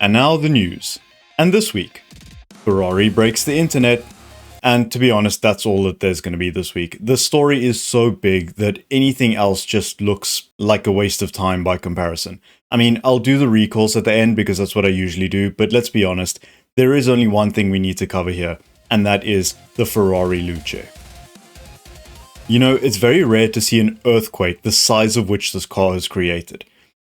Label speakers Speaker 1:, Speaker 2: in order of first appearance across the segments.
Speaker 1: And now the news. And this week, Ferrari breaks the internet. And to be honest, that's all that there's going to be this week. The story is so big that anything else just looks like a waste of time by comparison. I mean, I'll do the recalls at the end because that's what I usually do, but let's be honest, there is only one thing we need to cover here, and that is the Ferrari Luce. You know, it's very rare to see an earthquake the size of which this car has created.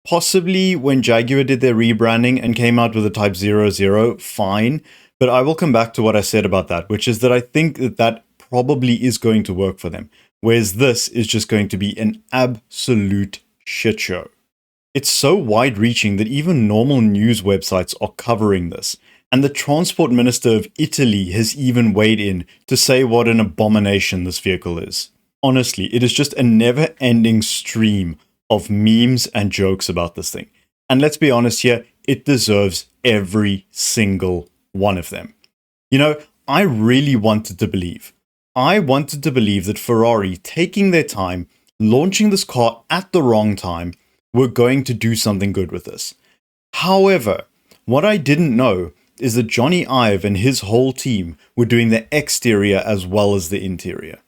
Speaker 1: Possibly when Jaguar did their rebranding and came out with the Type 00, fine, but I will come back to what I said about that, which is that I think that probably is going to work for them, whereas this is just going to be an absolute shit show. It's so wide-reaching that even normal news websites are covering this, and the Transport Minister of Italy has even weighed in to say what an abomination this vehicle is. Honestly, it is just a never-ending stream of memes and jokes about this thing. And let's be honest here, it deserves every single one of them. You know, I really wanted to believe. I wanted to believe that Ferrari, taking their time, launching this car at the wrong time, were going to do something good with this. However, what I didn't know is that Johnny Ive and his whole team were doing the exterior as well as the interior.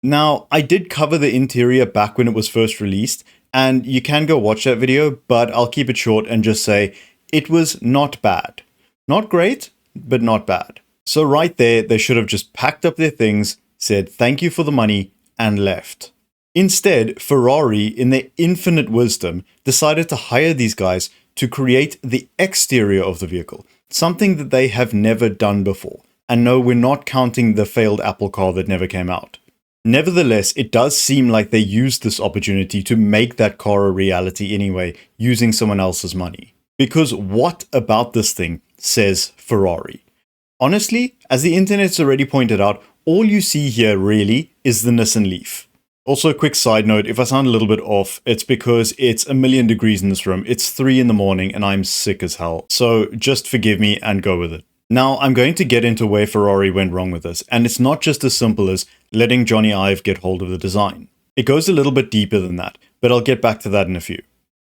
Speaker 1: Now, I did cover the interior back when it was first released, and you can go watch that video, but I'll keep it short and just say it was not bad. Not great, but not bad. So right there, they should have just packed up their things, said thank you for the money, and left. Instead, Ferrari, in their infinite wisdom, decided to hire these guys to create the exterior of the vehicle, something that they have never done before. And no, we're not counting the failed Apple car that never came out. Nevertheless, it does seem like they used this opportunity to make that car a reality anyway, using someone else's money. Because what about this thing says Ferrari? Honestly, as the internet's already pointed out, all you see here really is the Nissan Leaf. Also, a quick side note, if I sound a little bit off, it's because it's 1,000,000 degrees in this room, it's 3 in the morning, and I'm sick as hell. So just forgive me and go with it. Now, I'm going to get into where Ferrari went wrong with this, and it's not just as simple as letting Johnny Ive get hold of the design. It goes a little bit deeper than that, but I'll get back to that in a few.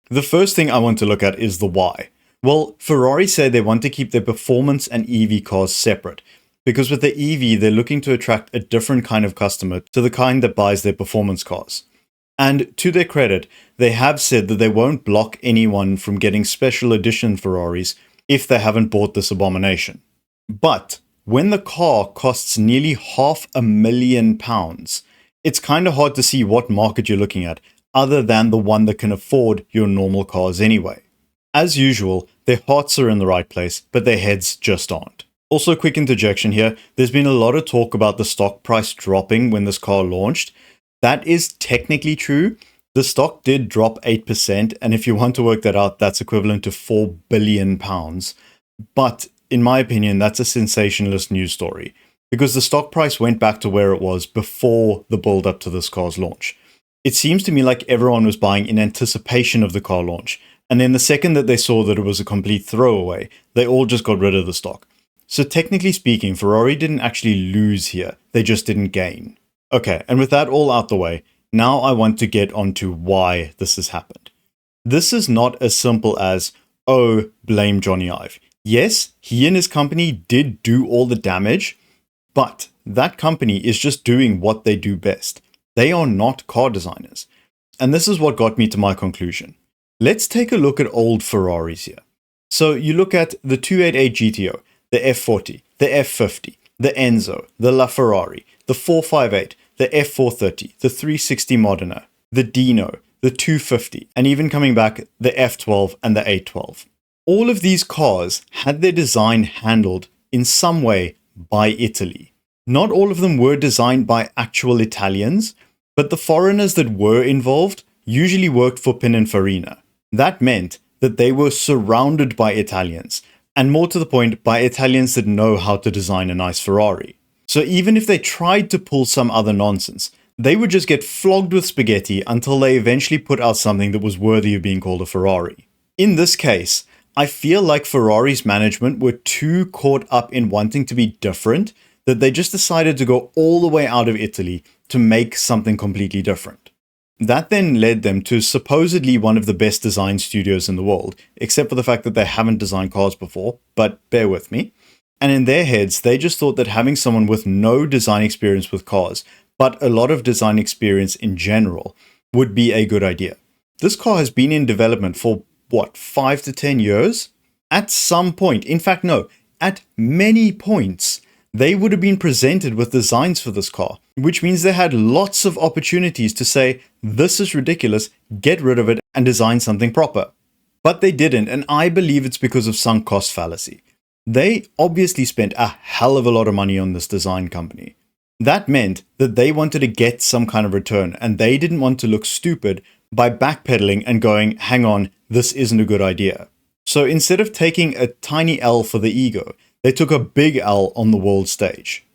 Speaker 1: The first thing I want to look at is the why. Well, Ferrari said they want to keep their performance and EV cars separate, because with the EV, they're looking to attract a different kind of customer to the kind that buys their performance cars. And to their credit, they have said that they won't block anyone from getting special edition Ferraris if they haven't bought this abomination. But when the car costs nearly £500,000, it's kind of hard to see what market you're looking at, other than the one that can afford your normal cars anyway. As usual, their hearts are in the right place, but their heads just aren't. Also, a quick interjection here, there's been a lot of talk about the stock price dropping when this car launched. That is technically true. The stock did drop 8%, and if you want to work that out, that's equivalent to £4 billion. But in my opinion, that's a sensationalist news story, because the stock price went back to where it was before the build-up to this car's launch. It seems to me like everyone was buying in anticipation of the car launch, and then the second that they saw that it was a complete throwaway, they all just got rid of the stock. So technically speaking, Ferrari didn't actually lose here, they just didn't gain. Okay, and with that all out the way, now I want to get onto why this has happened. This is not as simple as, oh, blame Johnny Ive. Yes, he and his company did do all the damage, but that company is just doing what they do best. They are not car designers. And this is what got me to my conclusion. Let's take a look at old Ferraris here. So you look at the 288 GTO, the F40, the F50, the Enzo, the LaFerrari, the 458, the F430, the 360 Modena, the Dino, the 250, and even coming back, the F12 and the 812. All of these cars had their design handled in some way by Italy. Not all of them were designed by actual Italians, but the foreigners that were involved usually worked for Pininfarina. That meant that they were surrounded by Italians, and more to the point, by Italians that know how to design a nice Ferrari. So even if they tried to pull some other nonsense, they would just get flogged with spaghetti until they eventually put out something that was worthy of being called a Ferrari. In this case, I feel like Ferrari's management were too caught up in wanting to be different that they just decided to go all the way out of Italy to make something completely different. That then led them to supposedly one of the best design studios in the world, except for the fact that they haven't designed cars before, but bear with me. And in their heads, they just thought that having someone with no design experience with cars, but a lot of design experience in general, would be a good idea. This car has been in development for, 5 to 10 years? At some point, in fact, no, at many points, they would have been presented with designs for this car, which means they had lots of opportunities to say, this is ridiculous, get rid of it, and design something proper. But they didn't, and I believe it's because of sunk cost fallacy. They obviously spent a hell of a lot of money on this design company. That meant that they wanted to get some kind of return, and they didn't want to look stupid by backpedaling and going, hang on, this isn't a good idea. So instead of taking a tiny L for the ego, they took a big L on the world stage.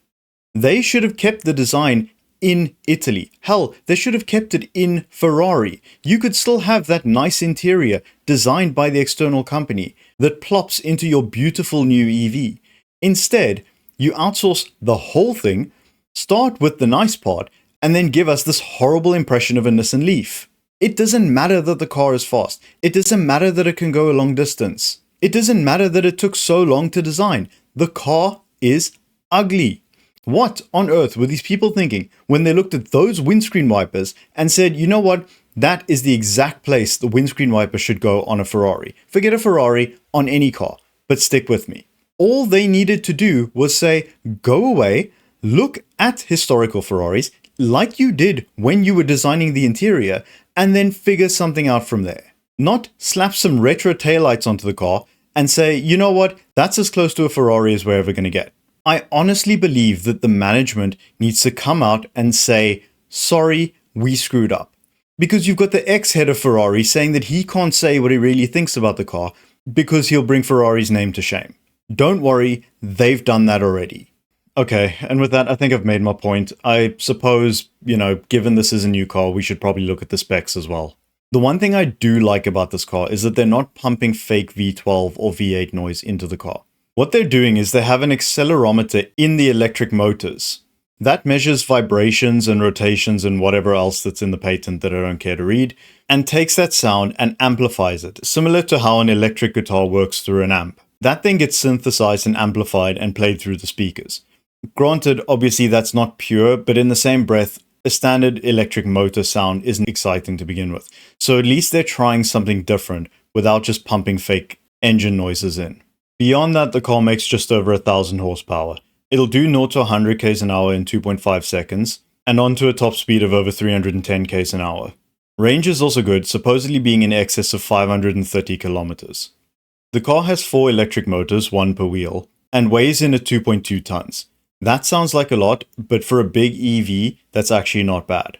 Speaker 1: They should have kept the design in Italy. Hell, they should have kept it in Ferrari. You could still have that nice interior designed by the external company that plops into your beautiful new EV. Instead, you outsource the whole thing, start with the nice part, and then give us this horrible impression of a Nissan Leaf. It doesn't matter that the car is fast. It doesn't matter that it can go a long distance. It doesn't matter that it took so long to design. The car is ugly. What on earth were these people thinking when they looked at those windscreen wipers and said, you know what, that is the exact place the windscreen wiper should go on a Ferrari. Forget a Ferrari, on any car, but stick with me. All they needed to do was say, go away, look at historical Ferraris, like you did when you were designing the interior, and then figure something out from there. Not slap some retro taillights onto the car and say, you know what, that's as close to a Ferrari as we're ever going to get. I honestly believe that the management needs to come out and say, sorry, we screwed up. Because you've got the ex-head of Ferrari saying that he can't say what he really thinks about the car because he'll bring Ferrari's name to shame. Don't worry, they've done that already. Okay, and with that, I think I've made my point. I suppose, given this is a new car, we should probably look at the specs as well. The one thing I do like about this car is that they're not pumping fake V12 or V8 noise into the car. What they're doing is they have an accelerometer in the electric motors. That measures vibrations and rotations and whatever else that's in the patent that I don't care to read, and takes that sound and amplifies it, similar to how an electric guitar works through an amp. That then gets synthesized and amplified and played through the speakers. Granted, obviously that's not pure, but in the same breath, a standard electric motor sound isn't exciting to begin with. So at least they're trying something different without just pumping fake engine noises in. Beyond that, the car makes just over 1,000 horsepower. It'll do 0 to 100 km an hour in 2.5 seconds, and onto a top speed of over 310 km an hour. Range is also good, supposedly being in excess of 530 kilometers. The car has 4 electric motors, 1 per wheel, and weighs in at 2.2 tons. That sounds like a lot, but for a big EV, that's actually not bad.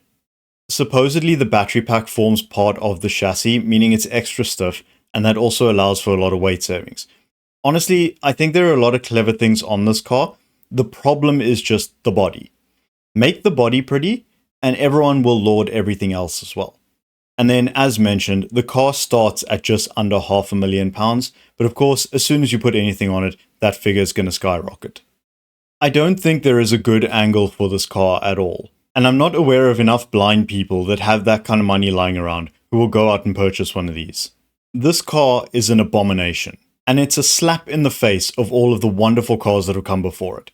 Speaker 1: Supposedly the battery pack forms part of the chassis, meaning it's extra stiff, and that also allows for a lot of weight savings. Honestly, I think there are a lot of clever things on this car. The problem is just the body. Make the body pretty, and everyone will laud everything else as well. And then, as mentioned, the car starts at just under £500,000, but of course, as soon as you put anything on it, that figure is going to skyrocket. I don't think there is a good angle for this car at all, and I'm not aware of enough blind people that have that kind of money lying around who will go out and purchase one of these. This car is an abomination, and it's a slap in the face of all of the wonderful cars that have come before it.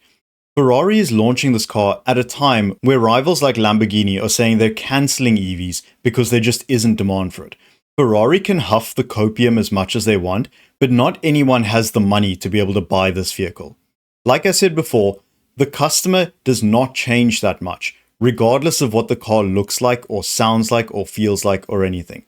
Speaker 1: Ferrari is launching this car at a time where rivals like Lamborghini are saying they're cancelling EVs because there just isn't demand for it. Ferrari can huff the copium as much as they want, but not anyone has the money to be able to buy this vehicle. Like I said before, the customer does not change that much, regardless of what the car looks like or sounds like or feels like or anything.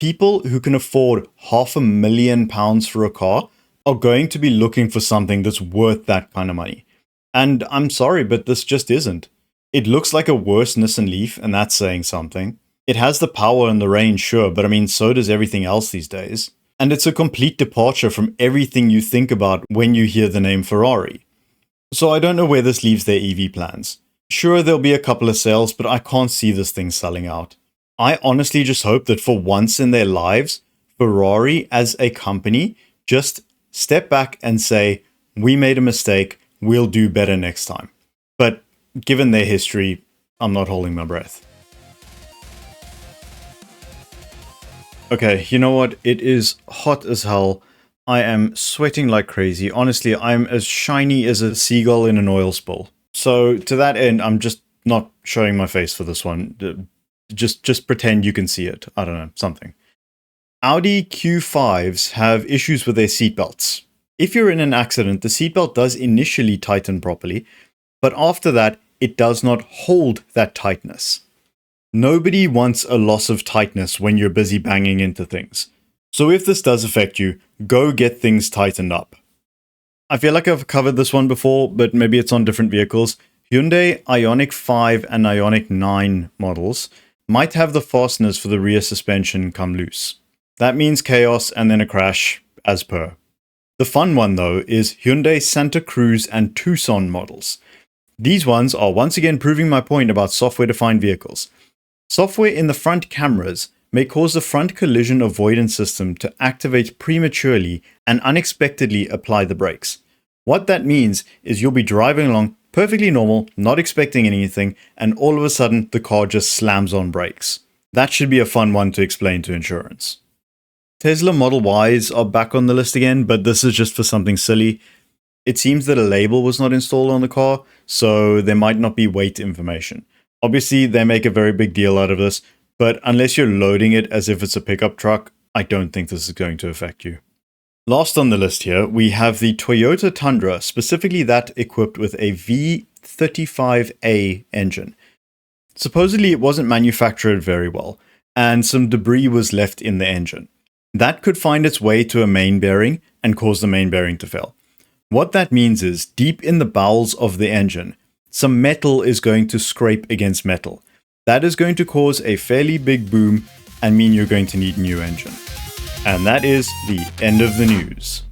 Speaker 1: People who can afford £500,000 for a car are going to be looking for something that's worth that kind of money. And I'm sorry, but this just isn't. It looks like a worse Nissan Leaf, and that's saying something. It has the power and the range, sure, but I mean, so does everything else these days. And it's a complete departure from everything you think about when you hear the name Ferrari. So I don't know where this leaves their EV plans. Sure, there'll be a couple of sales, but I can't see this thing selling out. I honestly just hope that for once in their lives, Ferrari as a company just step back and say, we made a mistake, we'll do better next time. But given their history, I'm not holding my breath. Okay, you know what? It is hot as hell. I am sweating like crazy. Honestly, I'm as shiny as a seagull in an oil spill. So to that end, I'm just not showing my face for this one. Just pretend you can see it. I don't know, something. Audi Q5s have issues with their seatbelts. If you're in an accident, the seatbelt does initially tighten properly, but after that, it does not hold that tightness. Nobody wants a loss of tightness when you're busy banging into things. So if this does affect you, go get things tightened up. I feel like I've covered this one before, but maybe it's on different vehicles. Hyundai Ioniq 5 and Ioniq 9 models might have the fasteners for the rear suspension come loose. That means chaos and then a crash, as per. The fun one though is Hyundai Santa Cruz and Tucson models. These ones are once again proving my point about software-defined vehicles. Software in the front cameras may cause the front collision avoidance system to activate prematurely and unexpectedly apply the brakes. What that means is you'll be driving along perfectly normal, not expecting anything, and all of a sudden the car just slams on brakes. That should be a fun one to explain to insurance. Tesla Model Ys are back on the list again, but this is just for something silly. It seems that a label was not installed on the car, so there might not be weight information. Obviously, they make a very big deal out of this, but unless you're loading it as if it's a pickup truck, I don't think this is going to affect you. Last on the list here, we have the Toyota Tundra, specifically that equipped with a V35A engine. Supposedly, it wasn't manufactured very well, and some debris was left in the engine. That could find its way to a main bearing and cause the main bearing to fail. What that means is, deep in the bowels of the engine, some metal is going to scrape against metal. That is going to cause a fairly big boom and mean you're going to need a new engine. And that is the end of the news.